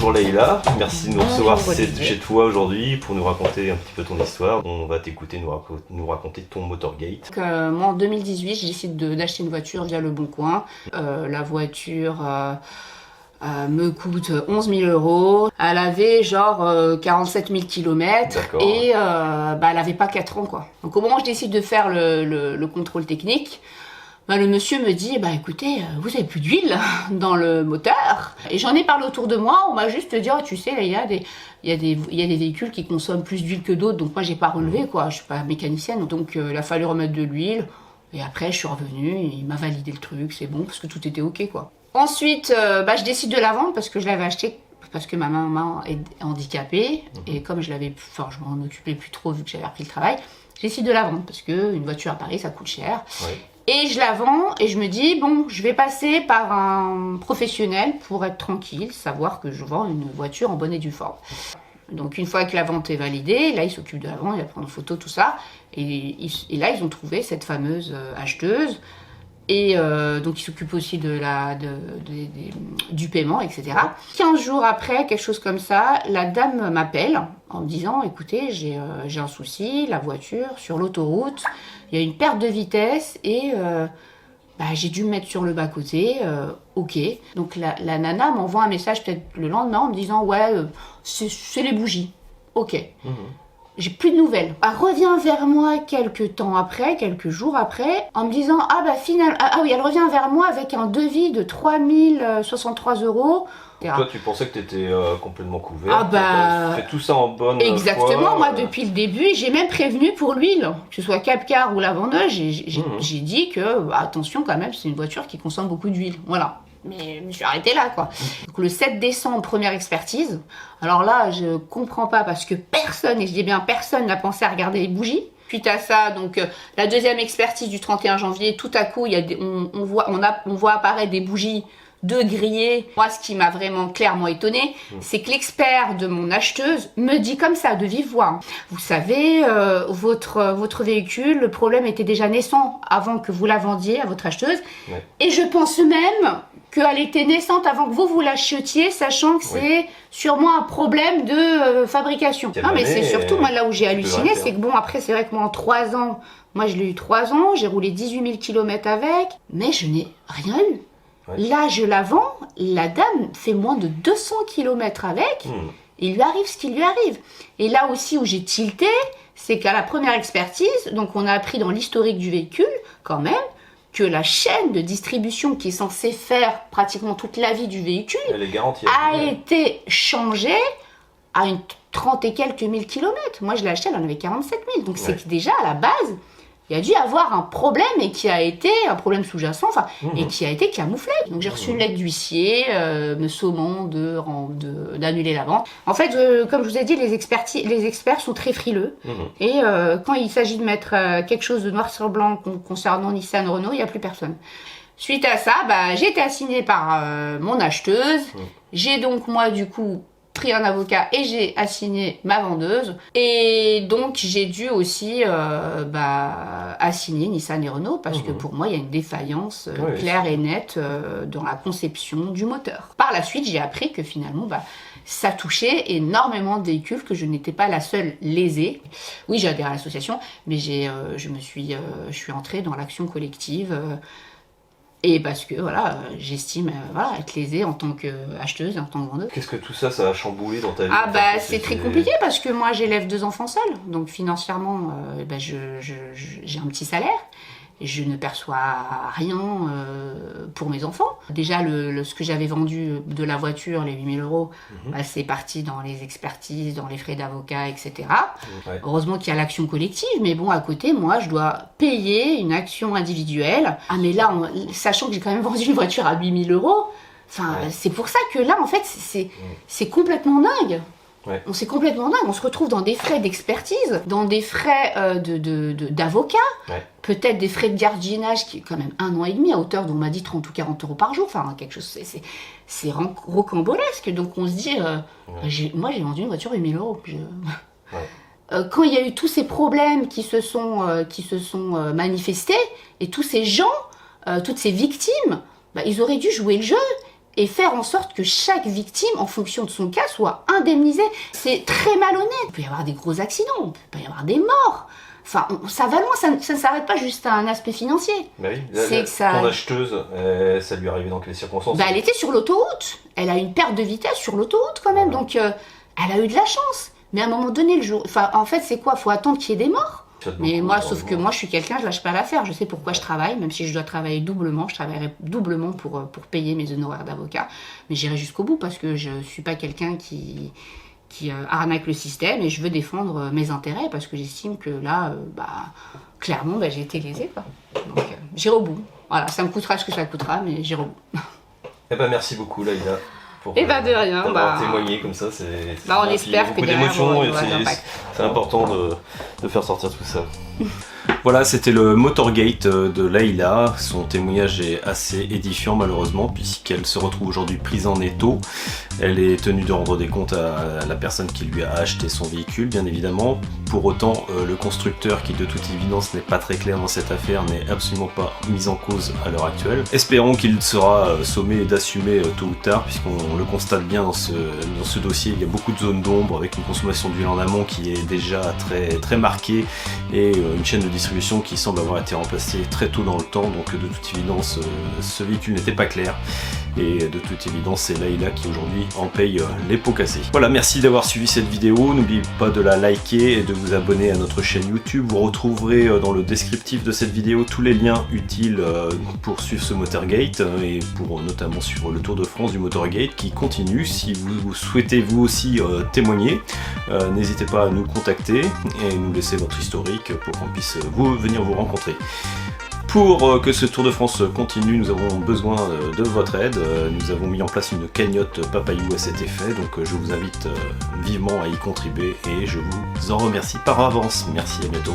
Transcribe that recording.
bonjour Leïla, merci de nous recevoir Olivier. chez toi aujourd'hui pour nous raconter un petit peu ton histoire. On va t'écouter nous raconter ton Motorgate. Donc, moi en 2018, je décide d'acheter une voiture via Le Bon Coin. La voiture me coûte 11 000 euros. Elle avait genre 47 000 km D'accord. et elle avait pas 4 ans quoi. Donc au moment où je décide de faire le contrôle technique, le monsieur me dit, écoutez, vous avez plus d'huile dans le moteur. Et j'en ai parlé autour de moi, on m'a juste dit, oh, tu sais, là, il y a des véhicules qui consomment plus d'huile que d'autres, donc moi j'ai pas relevé quoi, je suis pas mécanicienne. Donc il a fallu remettre de l'huile, et après je suis revenue, il m'a validé le truc, c'est bon, parce que tout était ok quoi. Ensuite, je décide de la vendre parce que je l'avais acheté parce que ma maman est handicapée, et comme je m'en occupais plus trop vu que j'avais repris le travail, je décide de la vendre parce qu'une voiture à Paris ça coûte cher. Oui. Et je la vends et je me dis, bon, je vais passer par un professionnel pour être tranquille, savoir que je vends une voiture en bonne et due forme. Donc une fois que la vente est validée, là il s'occupe de la vente, il va prendre en photo, tout ça. Et là ils ont trouvé cette fameuse acheteuse. Et donc il s'occupe aussi du paiement, etc. 15 jours après, quelque chose comme ça, la dame m'appelle en me disant, écoutez, j'ai un souci, la voiture sur l'autoroute, il y a une perte de vitesse et j'ai dû me mettre sur le bas-côté, ok. Donc la nana m'envoie un message peut-être le lendemain en me disant, ouais, c'est les bougies, ok. Mmh. J'ai plus de nouvelles. Elle revient vers moi quelques jours après, en me disant elle revient vers moi avec un devis de 3 063 euros. Toi, tu pensais que tu étais complètement couvert. Tu fais tout ça en bonne Exactement, foi. moi depuis le début, j'ai même prévenu pour l'huile, que ce soit Cap-Car ou la vendeuse, j'ai dit que attention quand même, c'est une voiture qui consomme beaucoup d'huile. Voilà. Mais je me suis arrêtée là, quoi. Donc, le 7 décembre, première expertise. Alors là, je comprends pas parce que personne, et je dis bien personne, n'a pensé à regarder les bougies. Suite à ça, donc la deuxième expertise du 31 janvier, tout à coup, on voit apparaître des bougies de grillées. Moi, ce qui m'a vraiment clairement étonnée, c'est que l'expert de mon acheteuse me dit comme ça, de vive voix. Vous savez, votre véhicule, le problème était déjà naissant avant que vous la vendiez à votre acheteuse. Ouais. Et je pense même qu'elle était naissante avant que vous l'achetiez, sachant que c'est sûrement un problème de fabrication. Non, mais c'est surtout, moi, là où j'ai halluciné, c'est que bon, après, c'est vrai que moi, en 3 ans, moi, je l'ai eu 3 ans, j'ai roulé 18 000 km avec, mais je n'ai rien eu. Ouais. Là, je la vends, la dame fait moins de 200 km avec, et il lui arrive ce qui lui arrive. Et là aussi où j'ai tilté, c'est qu'à la première expertise, donc on a appris dans l'historique du véhicule, quand même, que la chaîne de distribution qui est censée faire pratiquement toute la vie du véhicule a été changée à une 30 et quelques mille kilomètres. Moi, je l'ai acheté, elle en avait 47 000. Donc, c'est que déjà, à la base, il y a dû avoir un problème et qui a été un problème sous-jacent, et qui a été camouflé. Donc, j'ai reçu une lettre d'huissier me sommant d'annuler la vente. En fait, comme je vous ai dit, les experts sont très frileux. Et quand il s'agit de mettre quelque chose de noir sur blanc concernant Nissan Renault, il n'y a plus personne. Suite à ça, j'ai été assignée par mon acheteuse. J'ai donc, moi, du coup, pris un avocat et j'ai assigné ma vendeuse, et donc j'ai dû aussi assigner Nissan et Renault parce que pour moi il y a une défaillance claire et nette dans la conception du moteur. Par la suite j'ai appris que finalement ça touchait énormément de véhicules, que je n'étais pas la seule lésée. Oui, j'ai adhéré à l'association, mais je suis entrée dans l'action collective. Et parce que j'estime être lésée en tant qu'acheteuse et en tant que vendeuse. Qu'est-ce que tout ça a chamboulé dans ta vie? C'est très compliqué parce que moi j'élève 2 enfants seuls. Donc financièrement, j'ai un petit salaire. Et je ne perçois rien pour mes enfants. Déjà, ce que j'avais vendu de la voiture, les 8 000 euros, c'est parti dans les expertises, dans les frais d'avocat, etc. Ouais. Heureusement qu'il y a l'action collective, mais bon, à côté, moi, je dois payer une action individuelle. Ah, mais là, sachant que j'ai quand même vendu une voiture à 8 000 euros, c'est pour ça que là, en fait, c'est complètement dingue. Ouais. C'est complètement dingue. On se retrouve dans des frais d'expertise, dans des frais d'avocat, peut-être des frais de gardiennage qui est quand même 1 an et demi à hauteur, dont on m'a dit 30 ou 40 euros par jour. Quelque chose, c'est rocambolesque. Donc on se dit, moi j'ai vendu une voiture 8 000 euros. Quand il y a eu tous ces problèmes qui se sont manifestés, et tous ces gens, toutes ces victimes, ils auraient dû jouer le jeu et faire en sorte que chaque victime, en fonction de son cas, soit indemnisée. C'est très malhonnête. Il peut y avoir des gros accidents, il peut y avoir des morts. Enfin, ça va loin, ça ne s'arrête pas juste à un aspect financier. Bah oui, Ton acheteuse, ça lui est arrivé dans quelles circonstances? Elle était sur l'autoroute. Elle a eu une perte de vitesse sur l'autoroute quand même, donc elle a eu de la chance. Mais à un moment donné, en fait, c'est quoi? Faut attendre qu'il y ait des morts. Mais moi, sauf que moi, je suis quelqu'un, je lâche pas l'affaire. Je sais pourquoi je travaille, même si je dois travailler doublement. Je travaillerai doublement pour payer mes honoraires d'avocat. Mais j'irai jusqu'au bout parce que je suis pas quelqu'un qui arnaque le système et je veux défendre mes intérêts parce que j'estime que là, clairement, j'ai été lésée, quoi. Donc, j'irai au bout. Voilà, ça me coûtera ce que ça coûtera, mais j'irai au bout. Eh ben, merci beaucoup, Laïla. Et de rien. D'avoir témoigné comme ça, on espère que derrière, c'est important de faire sortir tout ça. Voilà, c'était le Motorgate de Laïla. Son témoignage est assez édifiant malheureusement puisqu'elle se retrouve aujourd'hui prise en étau. Elle est tenue de rendre des comptes à la personne qui lui a acheté son véhicule, bien évidemment. Pour autant, le constructeur, qui de toute évidence n'est pas très clair dans cette affaire, n'est absolument pas mis en cause à l'heure actuelle. Espérons qu'il sera sommé d'assumer tôt ou tard, puisqu'on le constate bien dans ce dossier. Il y a beaucoup de zones d'ombre avec une consommation d'huile en amont qui est déjà très, très marquée et une chaîne de distribution qui semble avoir été remplacée très tôt dans le temps. Donc de toute évidence, ce véhicule n'était pas clair. Et de toute évidence, c'est Laïla qui aujourd'hui en paye les pots cassés. Voilà, merci d'avoir suivi cette vidéo. N'oubliez pas de la liker et de vous abonner à notre chaîne YouTube. Vous retrouverez dans le descriptif de cette vidéo tous les liens utiles pour suivre ce Motorgate et pour notamment suivre le Tour de France du Motorgate qui continue. Si vous souhaitez vous aussi témoigner, n'hésitez pas à nous contacter et nous laisser votre historique pour qu'on puisse venir vous rencontrer. Pour que ce Tour de France continue, nous avons besoin de votre aide. Nous avons mis en place une cagnotte Papayou à cet effet, donc je vous invite vivement à y contribuer et je vous en remercie par avance. Merci, à bientôt.